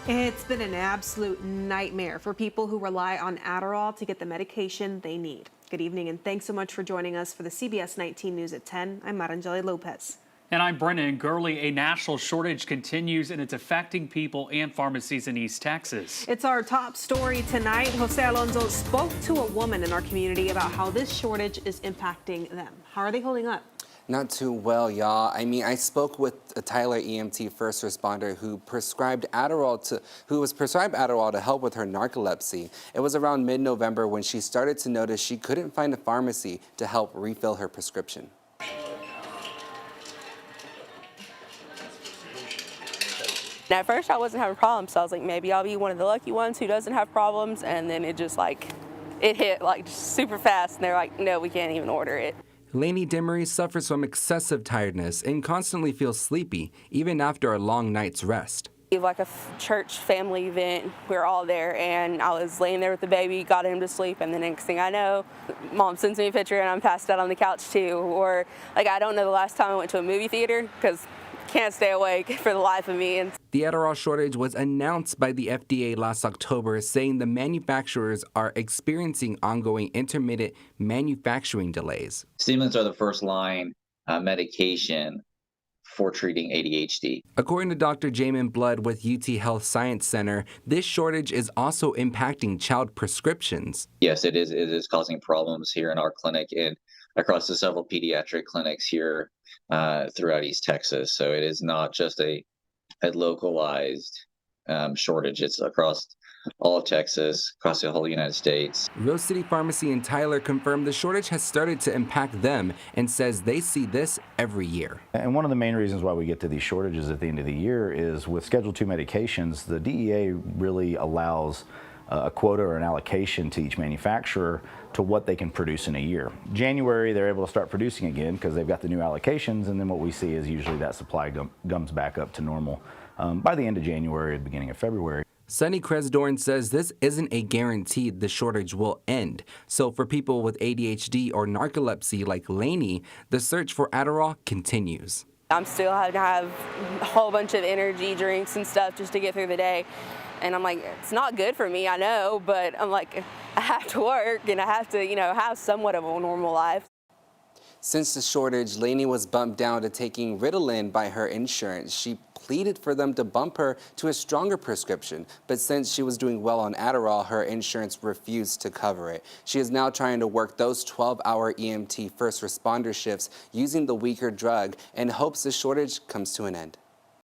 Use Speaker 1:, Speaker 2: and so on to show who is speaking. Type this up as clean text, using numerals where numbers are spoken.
Speaker 1: It's been an absolute nightmare for people who rely on Adderall to get the medication they need. Good evening, and thanks so much for joining us for the CBS 19 News at 10. I'm Marangeli Lopez.
Speaker 2: And I'm Brennan Gurley. A national shortage continues, and it's affecting people and pharmacies in East Texas.
Speaker 1: It's our top story tonight. Jose Alonso spoke to a woman in our community about how this shortage is impacting them. How are they holding up?
Speaker 3: Not too well, y'all. I spoke with a Tyler EMT first responder who was prescribed Adderall to help with her narcolepsy. It was around mid-November when she started to notice she couldn't find a pharmacy to help refill her prescription.
Speaker 4: At first, I wasn't having problems, so I was like, maybe I'll be one of the lucky ones who doesn't have problems, and then it just it hit just super fast, and they're like, no, we can't even order it.
Speaker 5: Lainey Demery suffers from excessive tiredness and constantly feels sleepy, even after a long night's rest.
Speaker 4: We have like a church family event. We were all there, and I was laying there with the baby, got him to sleep, and the next thing I know, Mom sends me a picture, and I'm passed out on the couch too. Or I don't know the last time I went to a movie theater because can't stay awake for the life of me.
Speaker 5: The Adderall shortage was announced by the FDA last October, saying the manufacturers are experiencing ongoing intermittent manufacturing delays.
Speaker 6: Stimulants are the first line medication for treating ADHD.
Speaker 5: According to Dr. Jamin Blood with UT Health Science Center, this shortage is also impacting child prescriptions.
Speaker 6: Yes, it is causing problems here in our clinic and across the several pediatric clinics here throughout East Texas. So it is not just a localized shortage. It's across all of Texas, across the whole United States.
Speaker 5: Rose City Pharmacy in Tyler confirmed the shortage has started to impact them and says they see this every year.
Speaker 7: And one of the main reasons why we get to these shortages at the end of the year is with Schedule II medications, the DEA really allows a quota or an allocation to each manufacturer to what they can produce in a year. January, they're able to start producing again because they've got the new allocations, and then what we see is usually that supply comes back up to normal by the end of January, beginning of February.
Speaker 5: Sonny Kresdorn says this isn't a guarantee the shortage will end. So for people with ADHD or narcolepsy like Lainey, the search for Adderall continues.
Speaker 4: I'm still having to have a whole bunch of energy drinks and stuff just to get through the day. And I'm like, it's not good for me, I know, but I'm like, I have to work and I have to, have somewhat of a normal life.
Speaker 3: Since the shortage, Lainey was bumped down to taking Ritalin by her insurance. She pleaded for them to bump her to a stronger prescription, but since she was doing well on Adderall, her insurance refused to cover it. She is now trying to work those 12-hour EMT first responder shifts using the weaker drug and hopes the shortage comes to an end.